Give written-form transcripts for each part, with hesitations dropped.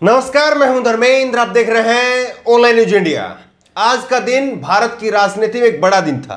नमस्कार, मैं हूं धर्मेंद्र। आप देख रहे हैं ऑनलाइन न्यूज इंडिया। आज का दिन भारत की राजनीति में एक बड़ा दिन था,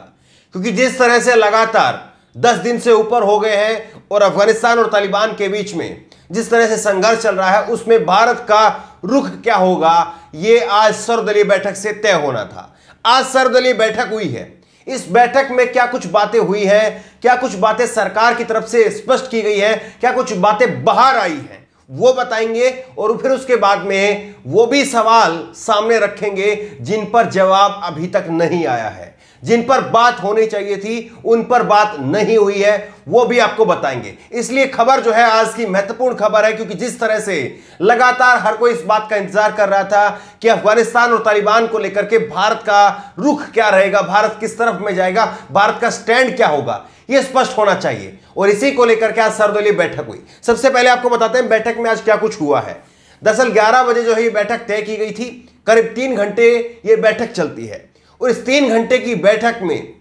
क्योंकि जिस तरह से लगातार 10 दिन से ऊपर हो गए हैं और अफगानिस्तान और तालिबान के बीच में जिस तरह से संघर्ष चल रहा है, उसमें भारत का रुख क्या होगा, यह आज सर्वदलीय बैठक से तय होना था। आज सर्वदलीय बैठक हुई है। इस बैठक में क्या कुछ बातें हुई हैं, क्या कुछ बातें सरकार की तरफ से स्पष्ट की गई है, क्या कुछ बातें बाहर आई हैं, वो बताएंगे। और फिर उसके बाद में वो भी सवाल सामने रखेंगे जिन पर जवाब अभी तक नहीं आया है, जिन पर बात होनी चाहिए थी उन पर बात नहीं हुई है, वो भी आपको बताएंगे। इसलिए खबर जो है आज की महत्वपूर्ण खबर है, क्योंकि जिस तरह से लगातार हर कोई इस बात का इंतजार कर रहा था कि अफगानिस्तान और तालिबान को लेकर के भारत का रुख क्या रहेगा, भारत किस तरफ में जाएगा, भारत का स्टैंड क्या होगा, यह स्पष्ट होना चाहिए। और इसी को लेकर के आज सर्वदलीय बैठक हुई। सबसे पहले आपको बताते हैं बैठक में आज क्या कुछ हुआ है। दरअसल 11 बजे जो है ये बैठक तय की गई थी। करीब 3 घंटे ये बैठक चलती है और इस 3 घंटे की बैठक में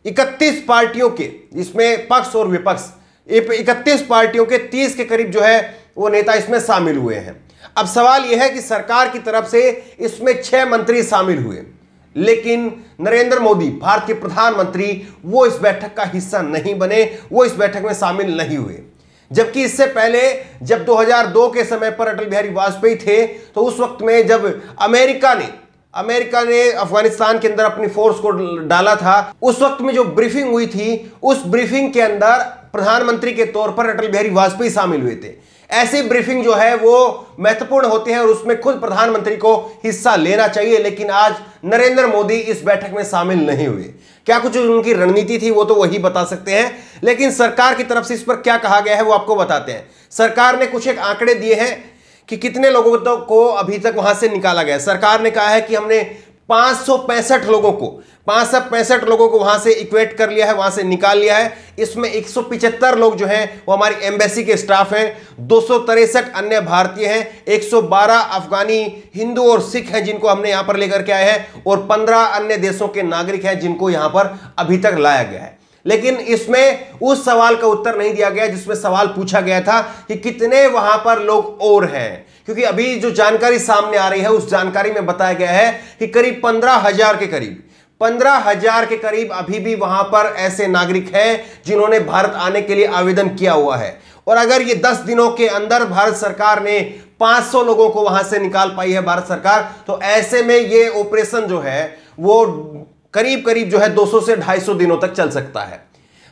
31 पार्टियों के, इसमें पक्ष और विपक्ष, 31 पार्टियों के 30 के करीब जो है वो नेता इसमें शामिल हुए हैं। अब सवाल यह है कि सरकार की तरफ से इसमें 6 मंत्री शामिल हुए, लेकिन नरेंद्र मोदी, भारत के प्रधानमंत्री, वो इस बैठक का हिस्सा नहीं बने, वो इस बैठक में शामिल नहीं हुए। जबकि इससे पहले जब 2002 के समय पर अटल बिहारी वाजपेयी थे, तो उस वक्त में जब अमेरिका ने अफगानिस्तान के अंदर अपनी फोर्स को डाला था, उस वक्त में जो ब्रीफिंग हुई थी, उस ब्रीफिंग के अंदर प्रधानमंत्री के तौर पर अटल बिहारी वाजपेयी शामिल हुए थे। ऐसी ब्रीफिंग जो है वो महत्वपूर्ण होती है और उसमें खुद प्रधानमंत्री को हिस्सा लेना चाहिए, लेकिन आज नरेंद्र मोदी इस बैठक में शामिल नहीं हुए। क्या कुछ उनकी रणनीति थी वो तो वही बता सकते हैं, लेकिन सरकार की तरफ से इस पर क्या कहा गया है वो आपको बताते हैं। सरकार ने कुछ एक आंकड़े दिए हैं कि कितने लोगों को अभी तक वहां से निकाला गया। सरकार ने कहा है कि हमने 565 लोगों को वहां से इक्वेट कर लिया है, वहां से निकाल लिया है। इसमें 175 लोग जो हैं वो हमारी एम्बेसी के स्टाफ हैं, 263 अन्य भारतीय हैं, 112 अफगानी हिंदू और सिख हैं जिनको हमने यहां पर लेकर के आए हैं, और 15 अन्य देशों के नागरिक हैं जिनको यहां पर अभी तक लाया गया है। लेकिन इसमें उस सवाल का उत्तर नहीं दिया गया जिसमें सवाल पूछा गया था कि कितने वहां पर लोग और हैं, क्योंकि अभी जो जानकारी सामने आ रही है उस जानकारी में बताया गया है कि करीब 15,000 के करीब अभी भी वहां पर ऐसे नागरिक हैं जिन्होंने भारत आने के लिए आवेदन किया हुआ है। और अगर ये 10 दिनों के अंदर भारत सरकार ने 500 लोगों को वहां से निकाल पाई है भारत सरकार, तो ऐसे में ये ऑपरेशन जो है वो करीब जो है 200 से 250 दिनों तक चल सकता है।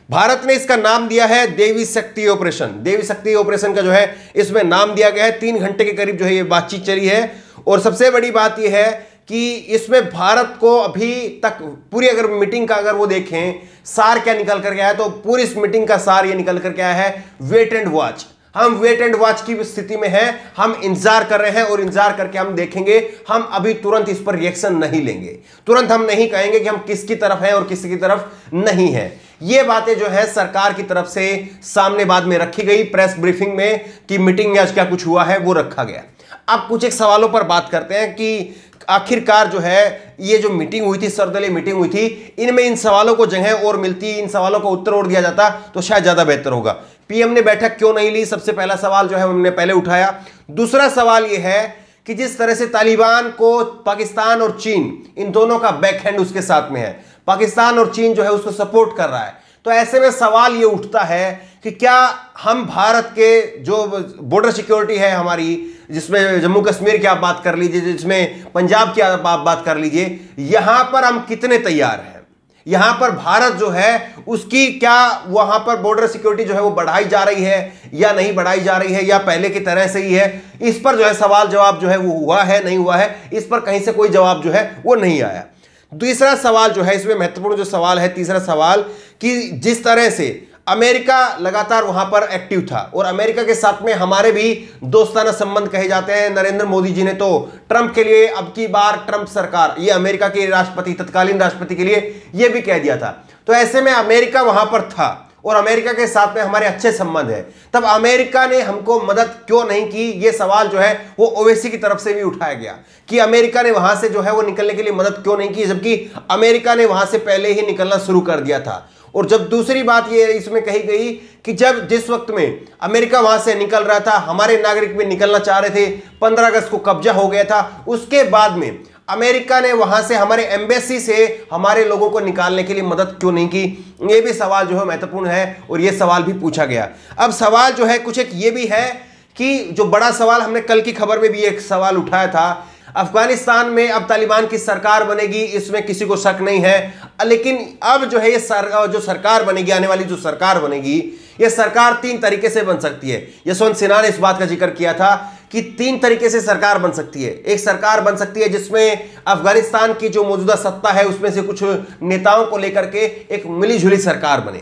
भारत ने इसका नाम दिया है देवी शक्ति ऑपरेशन। देवी शक्ति ऑपरेशन का जो है इसमें नाम दिया गया है। 3 घंटे के करीब जो है ये बातचीत चली है। और सबसे बड़ी बात यह है कि इसमें भारत को अभी तक पूरी, अगर मीटिंग का अगर वो देखें सार क्या निकल कर गया है, तो पूरी इस मीटिंग का सार ये निकल कर गया है वेट एंड वॉच। हम वेट एंड वॉच की स्थिति में हैं, हम इंतजार कर रहे हैं और इंतजार करके हम देखेंगे। हम अभी तुरंत इस पर रिएक्शन नहीं लेंगे, तुरंत हम नहीं कहेंगे कि हम किसकी तरफ हैं और किसकी तरफ नहीं है। ये बातें जो है सरकार की तरफ से सामने बाद में रखी गई प्रेस ब्रीफिंग में कि मीटिंग में आज क्या कुछ हुआ है वो रखा गया। अब कुछ एक सवालों पर बात करते हैं कि आखिरकार जो है ये जो मीटिंग हुई थी, सर्वदलीय मीटिंग हुई थी, इनमें इन सवालों को जगह और मिलती, इन सवालों को उत्तर और दिया जाता तो शायद ज्यादा बेहतर होगा। पीएम ने बैठक क्यों नहीं ली, सबसे पहला सवाल जो है हमने पहले उठाया। दूसरा सवाल यह है कि जिस तरह से तालिबान को पाकिस्तान और चीन, इन दोनों का बैकहैंड उसके साथ में है, पाकिस्तान और चीन जो है उसको सपोर्ट कर रहा है, तो ऐसे में सवाल ये उठता है कि क्या हम भारत के जो बॉर्डर सिक्योरिटी है हमारी, जिसमें जम्मू कश्मीर की आप बात कर लीजिए, जिसमें पंजाब की आप बात कर लीजिए, यहां पर हम कितने तैयार हैं, यहां पर भारत जो है उसकी क्या वहां पर बॉर्डर सिक्योरिटी जो है वो बढ़ाई जा रही है या नहीं बढ़ाई जा रही है, या पहले की तरह से ही है। इस पर जो है सवाल जवाब जो है वो हुआ है नहीं हुआ है, इस पर कहीं से कोई जवाब जो है वो नहीं आया। तीसरा सवाल जो है इसमें महत्वपूर्ण जो सवाल है, तीसरा सवाल, कि जिस तरह से अमेरिका लगातार वहां पर एक्टिव था और अमेरिका के साथ में हमारे भी दोस्ताना संबंध कहे जाते हैं। नरेंद्र मोदी जी ने तो ट्रंप के लिए, अब की बार ट्रंप सरकार, ये अमेरिका के राष्ट्रपति, तत्कालीन राष्ट्रपति के लिए ये भी कह दिया था। तो ऐसे में अमेरिका वहां पर था और अमेरिका के साथ में हमारे अच्छे संबंध है, तब अमेरिका ने हमको मदद क्यों नहीं की, ये सवाल जो है वो ओवैसी की तरफ से भी उठाया गया कि अमेरिका ने वहां से जो है वो निकलने के लिए मदद क्यों नहीं की, जबकि अमेरिका ने वहां से पहले ही निकलना शुरू कर दिया था। और जब दूसरी बात ये इसमें कही गई कि जब जिस वक्त में अमेरिका वहां से निकल रहा था, हमारे नागरिक भी निकलना चाह रहे थे, 15 अगस्त को कब्जा हो गया था, उसके बाद में अमेरिका ने वहां से हमारे एम्बेसी से हमारे लोगों को निकालने के लिए मदद क्यों नहीं की? ये भी सवाल जो है महत्वपूर्ण है और ये सवाल भी पूछा गया। अब सवाल जो है कुछ एक ये भी है कि जो बड़ा सवाल हमने कल की खबर में भी एक सवाल उठाया था, अफगानिस्तान में अब तालिबान की सरकार बनेगी, इसमें किसी को शक नहीं है। लेकिन अब जो है ये जो सरकार बनेगी, आने वाली जो सरकार बनेगी, ये सरकार 3 तरीके से बन सकती है। यशवंत सिन्हा ने इस बात का जिक्र किया था कि 3 तरीके से सरकार बन सकती है। एक सरकार बन सकती है जिसमें अफगानिस्तान की जो मौजूदा सत्ता है उसमें से कुछ नेताओं को लेकर के एक मिलीजुली सरकार बने।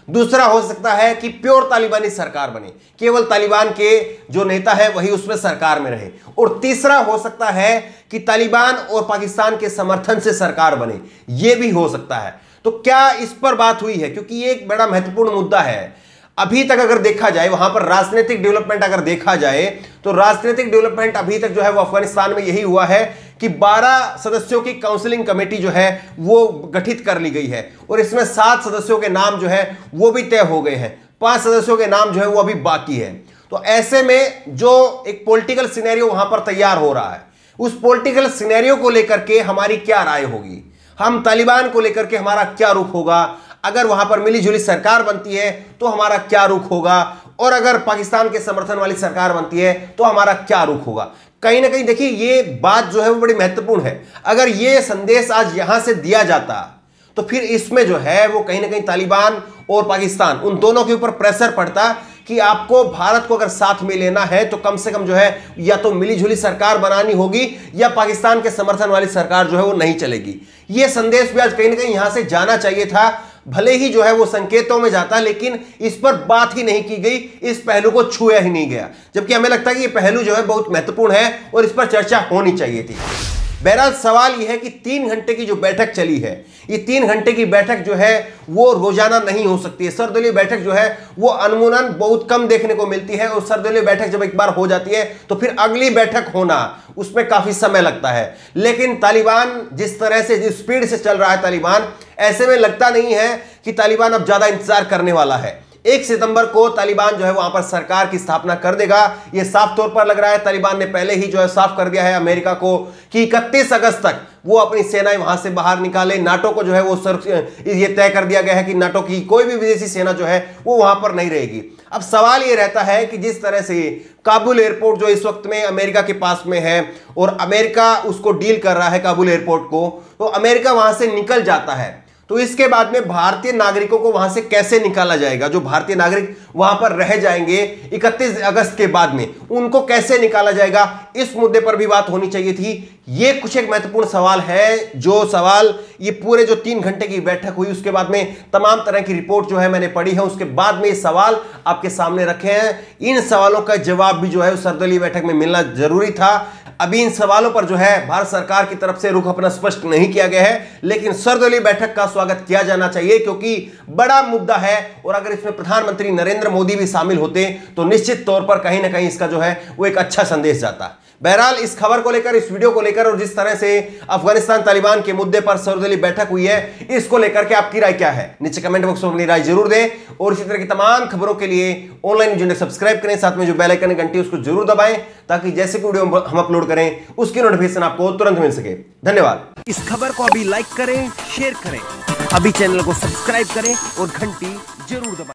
दूसरा हो सकता है कि प्योर तालिबानी सरकार बने, केवल तालिबान के जो नेता है वही उसमें सरकार में रहे। और तीसरा हो सकता है कि तालिबान और पाकिस्तान के समर्थन से सरकार बने, यह भी हो सकता है। तो क्या इस पर बात हुई है? क्योंकि ये एक बड़ा महत्वपूर्ण मुद्दा है। अभी तक अगर देखा जाए, वहां पर राजनीतिक डेवलपमेंट अगर देखा जाए तो राजनीतिक डेवलपमेंट अभी तक जो है वो अफगानिस्तान में यही हुआ है कि 12 सदस्यों की काउंसलिंग कमेटी जो है वो गठित कर ली गई है और इसमें 7 सदस्यों के नाम जो है वो भी तय हो गए हैं, 5 सदस्यों के नाम जो है वो अभी बाकी है। तो ऐसे में जो एक पॉलिटिकल सिनेरियो वहां पर तैयार हो रहा है, उस पॉलिटिकल सिनेरियो को लेकर के हमारी क्या राय होगी, हम तालिबान को लेकर के हमारा क्या रुख होगा, अगर वहां पर मिलीजुली सरकार बनती है तो हमारा क्या रुख होगा, और अगर पाकिस्तान के समर्थन वाली सरकार बनती है तो हमारा क्या रुख होगा। कहीं ना कहीं देखिए ये बात जो है वो बड़ी महत्वपूर्ण है। अगर ये संदेश आज यहां से दिया जाता तो फिर इसमें जो है वो कहीं ना कहीं तालिबान और पाकिस्तान उन दोनों के ऊपर प्रेशर पड़ता कि आपको भारत को अगर साथ में लेना है तो कम से कम जो है या तो मिलीजुली सरकार बनानी होगी या पाकिस्तान के समर्थन वाली सरकार जो है वो नहीं चलेगी। ये संदेश भी आज कहीं ना कहीं यहां से जाना चाहिए था, भले ही जो है वो संकेतों में जाता, लेकिन इस पर बात ही नहीं की गई, इस पहलू को छुआ ही नहीं गया, जबकि हमें लगता है कि ये पहलू जो है बहुत महत्वपूर्ण है और इस पर चर्चा होनी चाहिए थी। बहरहाल सवाल यह है कि 3 घंटे की जो बैठक चली है, ये 3 घंटे की बैठक जो है वो रोजाना नहीं हो सकती है। सर्वदलीय बैठक जो है वो अनमुनन बहुत कम देखने को मिलती है और सर्वदलीय बैठक जब एक बार हो जाती है तो फिर अगली बैठक होना उसमें काफी समय लगता है। लेकिन तालिबान जिस तरह से जिस स्पीड से चल रहा है तालिबान, ऐसे में लगता नहीं है कि तालिबान अब ज्यादा इंतजार करने वाला है। 1 सितंबर को तालिबान जो है वहां पर सरकार की स्थापना कर देगा, यह साफ तौर पर लग रहा है। तालिबान ने पहले ही जो है साफ कर दिया है अमेरिका को कि 31 अगस्त तक वो अपनी सेनाएं वहां से बाहर निकाले। नाटो को जो है वो ये तय कर दिया गया है कि नाटो की कोई भी विदेशी सेना जो है वो वहां पर नहीं रहेगी। अब सवाल ये रहता है कि जिस तरह से काबुल एयरपोर्ट जो इस वक्त में अमेरिका के पास में है और अमेरिका उसको डील कर रहा है काबुल एयरपोर्ट को, तो अमेरिका वहां से निकल जाता है तो इसके बाद में भारतीय नागरिकों को वहां से कैसे निकाला जाएगा? जो भारतीय नागरिक वहां पर रह जाएंगे 31 अगस्त के बाद में, उनको कैसे निकाला जाएगा? इस मुद्दे पर भी बात होनी चाहिए थी। ये कुछ एक महत्वपूर्ण सवाल है, जो सवाल ये पूरे जो 3 घंटे की बैठक हुई उसके बाद में तमाम तरह की रिपोर्ट जो है मैंने पढ़ी है, उसके बाद में ये सवाल आपके सामने रखे हैं। इन सवालों का जवाब भी जो है सर्वदलीय बैठक में मिलना जरूरी था। अभी इन सवालों पर जो है भारत सरकार की तरफ से रुख अपना स्पष्ट नहीं किया गया है, लेकिन सर्वदलीय बैठक का स्वागत किया जाना चाहिए क्योंकि बड़ा मुद्दा है और अगर इसमें प्रधानमंत्री नरेंद्र मोदी भी शामिल होते तो निश्चित तौर पर कहीं ना कहीं इसका जो है वो एक अच्छा संदेश जाता। बहरहाल इस खबर को लेकर, इस वीडियो को लेकर और जिस तरह से अफगानिस्तान तालिबान के मुद्दे पर सर्वदलीय बैठक हुई है, इसको लेकर के आपकी राय क्या है? नीचे कमेंट बॉक्स में अपनी राय जरूर दें और इसी तरह की तमाम खबरों के लिए ऑनलाइन न्यूज़ इंडेक्स सब्सक्राइब करें, साथ में जो बेल आइकन घंटी उसको जरूर दबाएं ताकि जैसे वीडियो हम अपलोड करें उसकी नोटिफिकेशन आपको तुरंत मिल सके। धन्यवाद। इस खबर को अभी लाइक करें, शेयर करें, अभी चैनल को सब्सक्राइब करें और घंटी जरूर दबाएं।